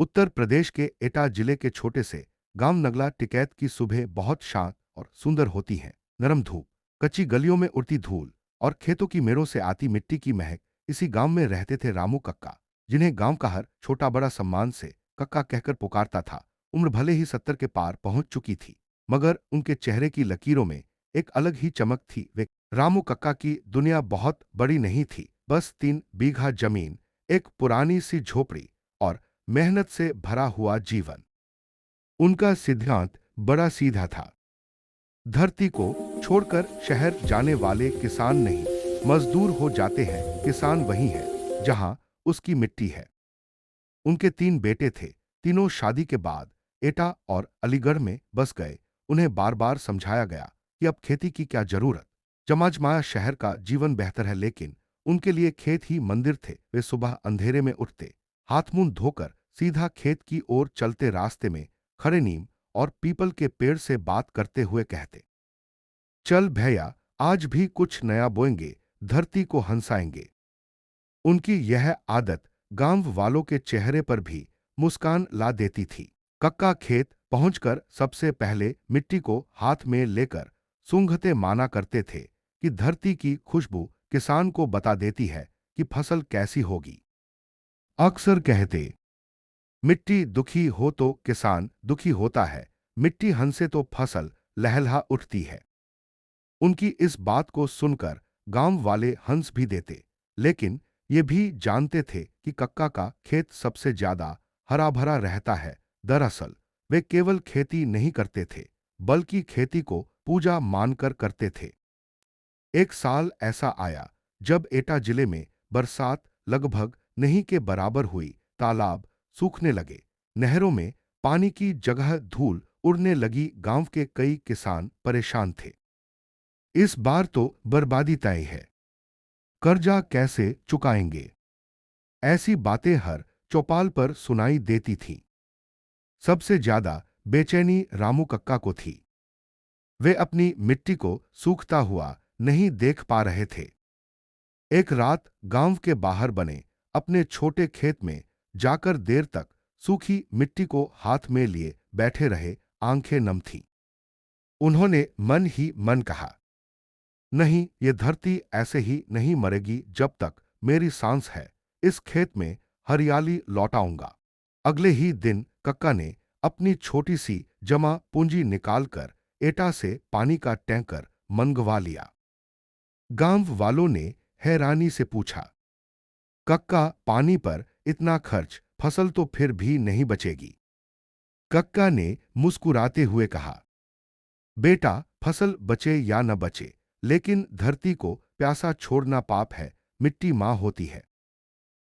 उत्तर प्रदेश के एटा जिले के छोटे से गांव नगला टिकैत की सुबह बहुत शांत और सुंदर होती है। नरम धूप, कच्ची गलियों में उड़ती धूल और खेतों की मेड़ों से आती मिट्टी की महक। इसी गांव में रहते थे रामू कक्का, जिन्हें गांव का हर छोटा बड़ा सम्मान से कक्का कहकर पुकारता था। उम्र भले ही 70 के पार पहुंच चुकी थी, मगर उनके चेहरे की लकीरों में एक अलग ही चमक थी। वे रामू कक्का की दुनिया बहुत बड़ी नहीं थी, बस 3 बीघा जमीन, एक पुरानी सी झोपड़ी और मेहनत से भरा हुआ जीवन। उनका सिद्धांत बड़ा सीधा था। धरती को छोड़कर शहर जाने वाले किसान नहीं, मजदूर हो जाते हैं। किसान वही है जहां उसकी मिट्टी है। उनके 3 बेटे थे। तीनों शादी के बाद एटा और अलीगढ़ में बस गए। उन्हें बार बार समझाया गया कि अब खेती की क्या जरूरत। जमाजमाया शहर का जीवन बेहतर है, लेकिन उनके लिए खेत ही मंदिर थे। वे सुबह अंधेरे में उठते, हाथ मुंह धोकर सीधा खेत की ओर चलते। रास्ते में खड़े नीम और पीपल के पेड़ से बात करते हुए कहते, चल भैया, आज भी कुछ नया बोएंगे, धरती को हंसाएंगे। उनकी यह आदत गांव वालों के चेहरे पर भी मुस्कान ला देती थी। कक्का खेत पहुंचकर सबसे पहले मिट्टी को हाथ में लेकर सूंघते माना करते थे कि धरती की खुशबू किसान को बता देती है कि फसल कैसी होगी। अक्सर कहते, मिट्टी दुखी हो तो किसान दुखी होता है, मिट्टी हंसे तो फसल लहलहा उठती है। उनकी इस बात को सुनकर गांव वाले हंस भी देते, लेकिन ये भी जानते थे कि कक्का का खेत सबसे ज्यादा हरा भरा रहता है। दरअसल वे केवल खेती नहीं करते थे, बल्कि खेती को पूजा मानकर करते थे। एक साल ऐसा आया जब एटा जिले में बरसात लगभग नहीं के बराबर हुई। तालाब सूखने लगे, नहरों में पानी की जगह धूल उड़ने लगी। गांव के कई किसान परेशान थे। इस बार तो बर्बादी तय है, कर्जा कैसे चुकाएंगे, ऐसी बातें हर चौपाल पर सुनाई देती थीं। सबसे ज्यादा बेचैनी रामू कक्का को थी। वे अपनी मिट्टी को सूखता हुआ नहीं देख पा रहे थे। एक रात गांव के बाहर बने अपने छोटे खेत में जाकर देर तक सूखी मिट्टी को हाथ में लिए बैठे रहे। आंखें नम थीं। उन्होंने मन ही मन कहा, नहीं, ये धरती ऐसे ही नहीं मरेगी जब तक मेरी सांस है। इस खेत में हरियाली लौटाऊंगा। अगले ही दिन कक्का ने अपनी छोटी सी जमा पूंजी निकालकर एटा से पानी का टैंकर मंगवा लिया। गांव वालों ने हैरानी से पूछा, कक्का, पानी पर इतना खर्च, फसल तो फिर भी नहीं बचेगी। कक्का ने मुस्कुराते हुए कहा, बेटा, फसल बचे या न बचे, लेकिन धरती को प्यासा छोड़ना पाप है। मिट्टी मां होती है।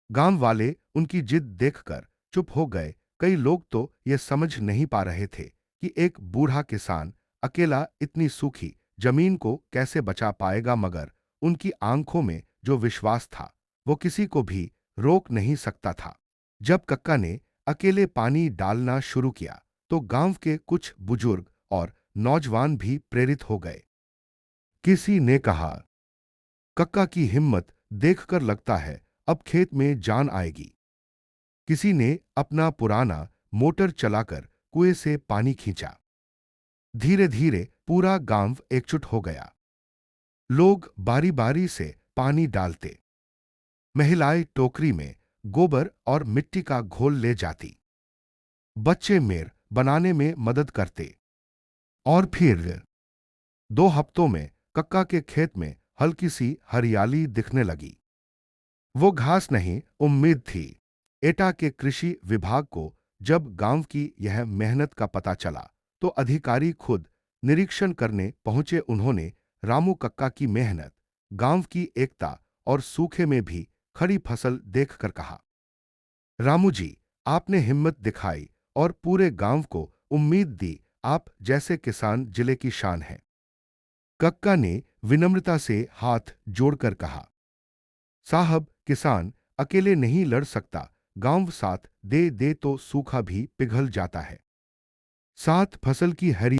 गांव वाले उनकी जिद देखकर चुप हो गए। कई लोग तो ये समझ नहीं पा रहे थे कि एक बूढ़ा किसान अकेला इतनी सूखी जमीन को कैसे बचा पाएगा, मगर उनकी आंखों में जो विश्वास था वो किसी को भी रोक नहीं सकता था। जब कक्का ने अकेले पानी डालना शुरू किया तो गांव के कुछ बुजुर्ग और नौजवान भी प्रेरित हो गए। किसी ने कहा, कक्का की हिम्मत देखकर लगता है अब खेत में जान आएगी। किसी ने अपना पुराना मोटर चलाकर कुएं से पानी खींचा। धीरे धीरे पूरा गांव एकजुट हो गया। लोग बारी बारी से पानी डालते। महिलाएं टोकरी में गोबर और मिट्टी का घोल ले जाती। बच्चे मेड़ बनाने में मदद करते। और फिर 2 हफ्तों में कक्का के खेत में हल्की सी हरियाली दिखने लगी। वो घास नहीं, उम्मीद थी। एटा के कृषि विभाग को जब गांव की यह मेहनत का पता चला तो अधिकारी खुद निरीक्षण करने पहुंचे। उन्होंने रामू कक्का की मेहनत, गांव की एकता और सूखे में भी खड़ी फसल देखकर कहा, रामू जी, आपने हिम्मत दिखाई और पूरे गांव को उम्मीद दी। आप जैसे किसान जिले की शान हैं। कक्का ने विनम्रता से हाथ जोड़कर कहा, साहब, किसान अकेले नहीं लड़ सकता। गांव साथ दे दे तो सूखा भी पिघल जाता है। साथ फसल की हरी